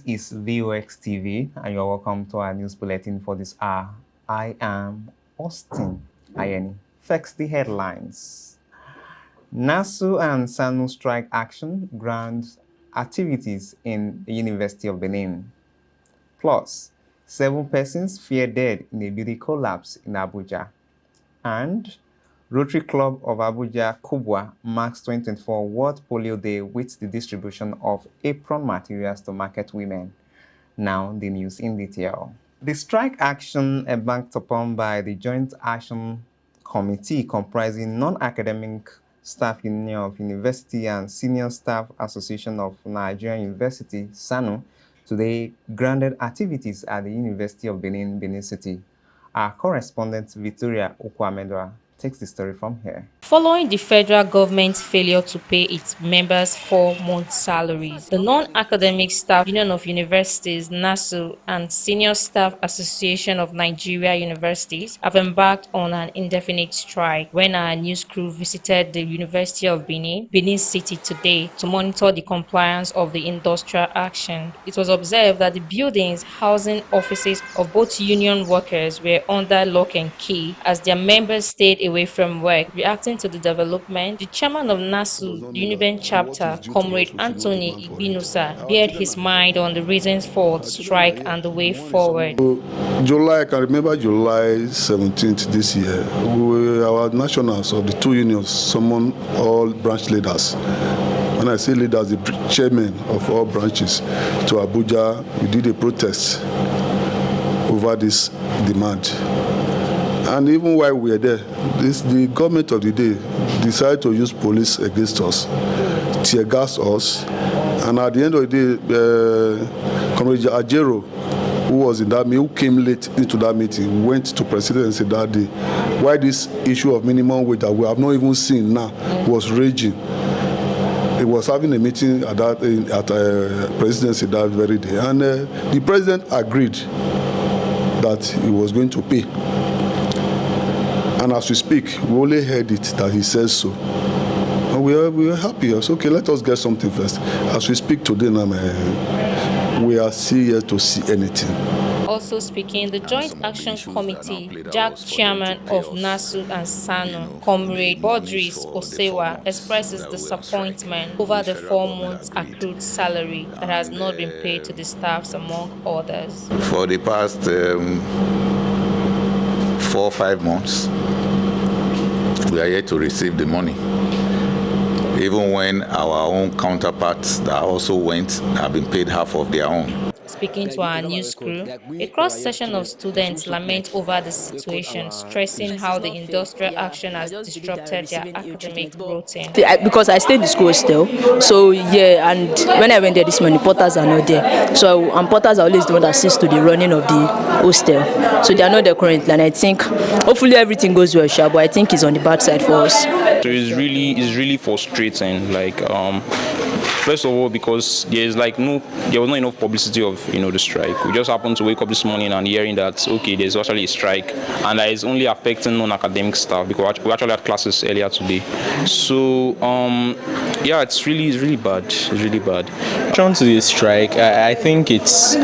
This is VOX TV, and you're welcome to our news bulletin for this hour. I am Austin Ayeni. First, the headlines. NASU and SANU strike action grounds activities in the University of Benin. Plus, 7 persons fear dead in a building collapse in Abuja. And Rotary Club of Abuja, Kubwa, marks 2024 World Polio Day with the distribution of apron materials to market women. Now, the news in detail. The strike action embarked upon by the Joint Action Committee comprising non-academic staff union of University and Senior Staff Association of Nigerian University, SANU, today grounded activities at the University of Benin, Benin City. Our correspondent Victoria Okwamedwa takes the story from here. Following the federal government's failure to pay its members 4-month salaries, the Non-Academic Staff Union of Universities, NASU, and Senior Staff Association of Nigeria Universities have embarked on an indefinite strike. When our news crew visited the University of Benin, Benin City today to monitor the compliance of the industrial action, it was observed that the buildings housing offices of both union workers were under lock and key as their members stayed away from work. Reacting to the development, the chairman of NASU, the Uniben chapter, Comrade Anthony Igbinusa, bared his mind on the reasons for the strike and the way forward. July, I can remember July 17th this year, our nationals of the two unions summoned all branch leaders. When I say leaders, the chairman of all branches to Abuja. We did a protest over this demand. And even while we were there, the government of the day decided to use police against us, tear gas us, and at the end of the day, Comrade Ajero, who was in that meeting, who came late into that meeting, went to presidency that day. Why this issue of minimum wage that we have not even seen now was raging. He was having a meeting at presidency that very day, and the president agreed that he was going to pay. And as we speak, we only heard it that he says so. And we are happy. I said, okay, let us get something first. As we speak today now, we are still here to see anything. Also speaking, the Joint Action Committee, Jack Chairman of NASU and SANU, Comrade Bodris Osewa, expresses disappointment over the 4 months accrued salary that has not been paid to the staffs, among others. For the past 4 or 5 months, we are yet to receive the money. Even when our own counterparts that also went have been paid half of their own. Speaking to our news crew, a cross-section of students lament over the situation, stressing how the industrial action has disrupted their academic routine. Because I stay in the school still, so yeah, and when I went there this morning, porters are not there. So, and porters are always the one that assist to the running of the hostel. So they are not there currently, and I think hopefully everything goes well, but I think it's on the bad side for us. So it's really frustrating. Like first of all, because there was not enough publicity of the strike. We just happened to wake up this morning and hearing that okay, there's actually a strike, and that is only affecting non-academic staff because we actually had classes earlier today. So yeah, it's really bad. It's really bad. To the strike, I think it's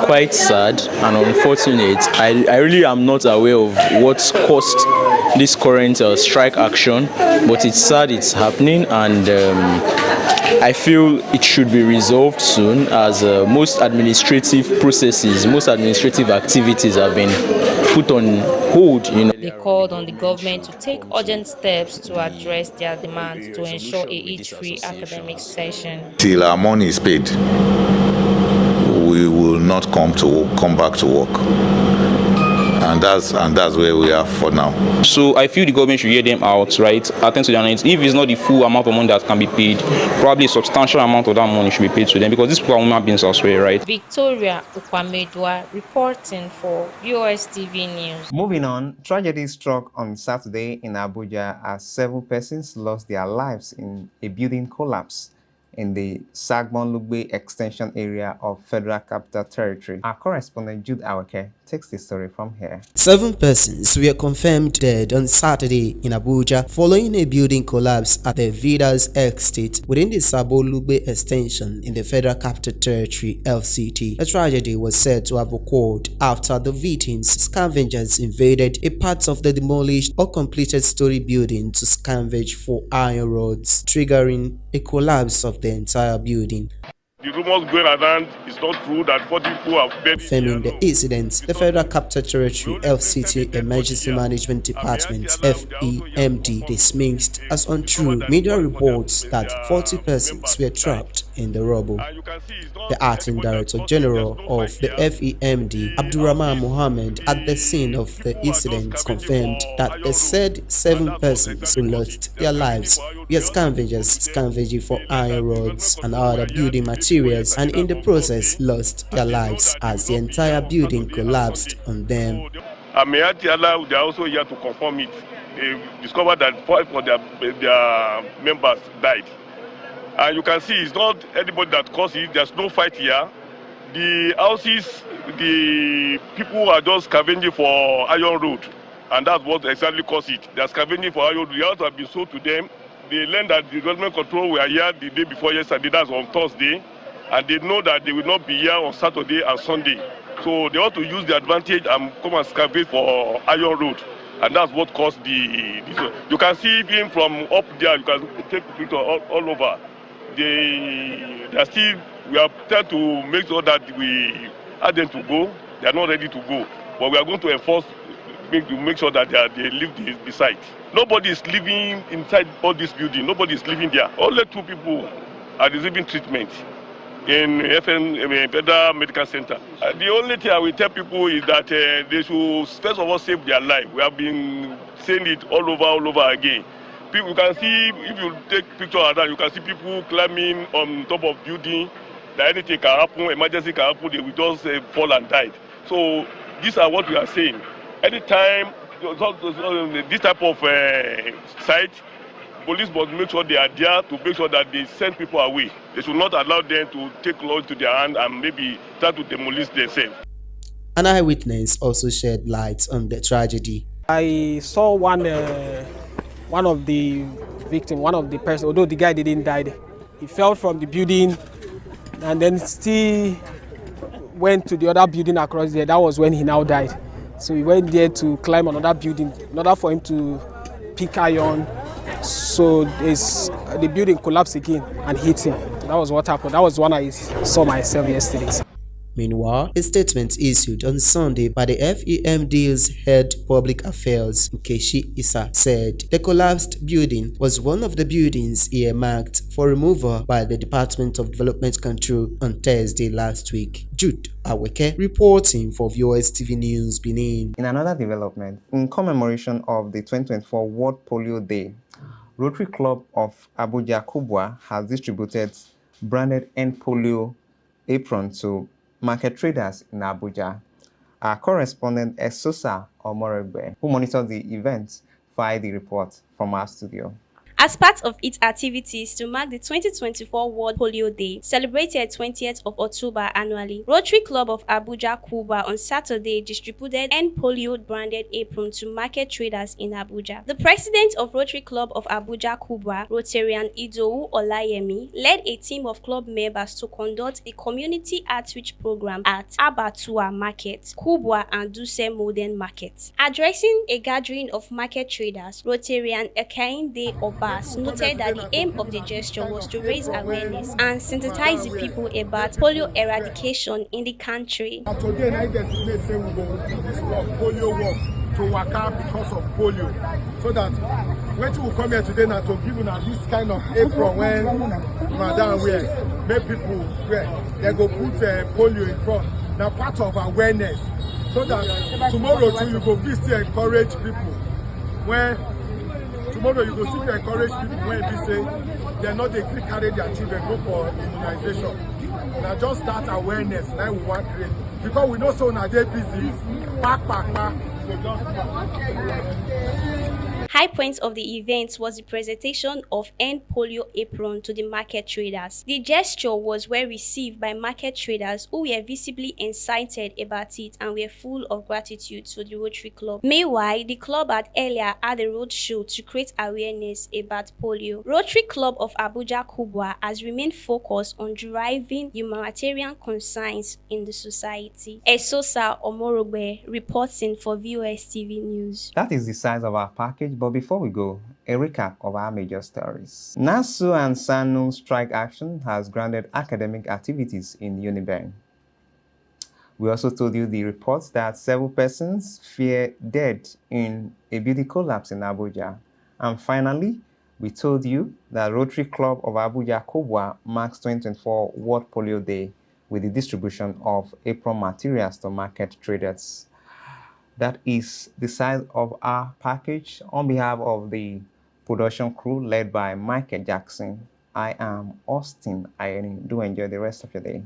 quite sad and unfortunate. I really am not aware of what's caused this current strike action, but it's sad it's happening, and I feel it should be resolved soon, as most administrative processes, most administrative activities have been put on hold. They called on the government to take urgent steps to address their demands to ensure a hitch-free academic session. Till our money is paid, we will not come back to work. And that's where we are for now. So I feel the government should hear them out, right? Attend to their needs. If it's not the full amount of money that can be paid, probably a substantial amount of that money should be paid to them, because these people are human beings elsewhere, right? Victoria Okwamedwa reporting for VOX TV News. Moving on, tragedy struck on Saturday in Abuja as 7 persons lost their lives in a building collapse in the Sagbon-Lugbe extension area of Federal Capital Territory. Our correspondent Jude Awake takes the story from here. 7 persons were confirmed dead on Saturday in Abuja following a building collapse at the Vidas Estate within the Sabo-Lugbe extension in the Federal Capital Territory (FCT). The tragedy was said to have occurred after the victims' scavengers invaded a part of the demolished or completed story building to scavenge for iron rods, triggering a collapse of the entire building. The rumors going around is not true that 40 people have buried. Confirming the incident, the Federal Capital Territory FCT Emergency Management Department FEMD dismissed as untrue media reports that 40 persons were trapped in the rubble. The acting Director General of the FEMD, Abdurrahman Mohammed, at the scene of the incident confirmed that the said 7 persons who lost their lives were scavengers scavenging for iron rods and other building materials, and in the process lost their lives as the entire building collapsed on them. And may Allah, they are also here to confirm it. They discovered that 5 of their members died. And you can see it's not anybody that caused it. There's no fight here. The houses, the people are just scavenging for iron road. And that's what exactly caused it. They're scavenging for iron road. The house have been sold to them. They learned that the government control were here the day before yesterday, that's on Thursday. And they know that they will not be here on Saturday and Sunday. So they ought to use the advantage and come and scavenge for iron road. And that's what caused this. You can see even from up there, you can take a picture all over. They are still, we are trying to make sure that we ask them to go. They are not ready to go. But we are going to enforce, to make sure that they leave the site. Nobody is living inside all this building. Nobody is living there. Only 2 people are receiving treatment in Federal Medical Center. The only thing I will tell people is that they should first of all save their life. We have been saying it all over again. People, you can see, if you take pictures of that, you can see people climbing on top of building. That anything can happen, emergency can happen, they will just fall and die. So these are what we are saying. Anytime this type of site, police must make sure they are there to make sure that they send people away. They should not allow them to take law into their hand and maybe start to demolish themselves. An eyewitness also shed light on the tragedy. I saw one of the victims, one of the person, although the guy didn't die, he fell from the building and then still went to the other building across there. That was when he now died. So he went there to climb another building in order for him to pick iron. So the building collapsed again and hit him. That was what happened. That was one I saw myself yesterday. Meanwhile, a statement issued on Sunday by the FEMD's head public affairs, Nkechi Issa, said the collapsed building was one of the buildings earmarked for removal by the Department of Development Control on Thursday last week. Jude Aweke reporting for VOS TV News, Benin. In another development, in commemoration of the 2024 World Polio Day, Rotary Club of Abuja Kubwa has distributed branded End Polio apron to market traders in Abuja. Our correspondent Esosa Omoregbe, who monitors the event, filed the report from our studio. As part of its activities to mark the 2024 World Polio Day, celebrated 20th of October annually, Rotary Club of Abuja Kuba on Saturday distributed End Polio branded apron to market traders in Abuja. The president of Rotary Club of Abuja Kuba, Rotarian Idowu Olayemi, led a team of club members to conduct a community outreach program at Abatua Market, Kubwa and Duse Modern Market. Addressing a gathering of market traders, Rotarian Ekainde Oba noted that the aim of the gesture was to raise awareness and sensitize the people about polio eradication in the country. Today, I get to say we go do this polio work to work out because of polio. So that when you come here today now to give you this kind of apron when Madam wear, make people wear, they go put polio in front. Now part of awareness. So that tomorrow too, you go still encourage people. When tomorrow you go see to encourage people when they say they're not able to carry their children go for immunization. Now just start awareness. Now we want to create because we know so now they're busy. Pack. So just High point of the event was the presentation of End Polio apron to the market traders. The gesture was well received by market traders who were visibly excited about it and were full of gratitude to the Rotary Club. Meanwhile, the club had earlier had a road show to create awareness about polio. Rotary Club of Abuja Kubwa has remained focused on driving humanitarian concerns in the society. Esosa Omorogbe reporting for VOS TV News. That is the size of our package, but before we go, a recap of our major stories. NASU and SANU strike action has grounded academic activities in Uniben. We also told you the reports that several persons fear dead in a beauty collapse in Abuja. And finally, we told you that Rotary Club of Abuja Kubwa marks 2024 World Polio Day with the distribution of apron materials to market traders. That is the size of our package. On behalf of the production crew led by Michael Jackson, I am Austin Ayeni. Do enjoy the rest of your day.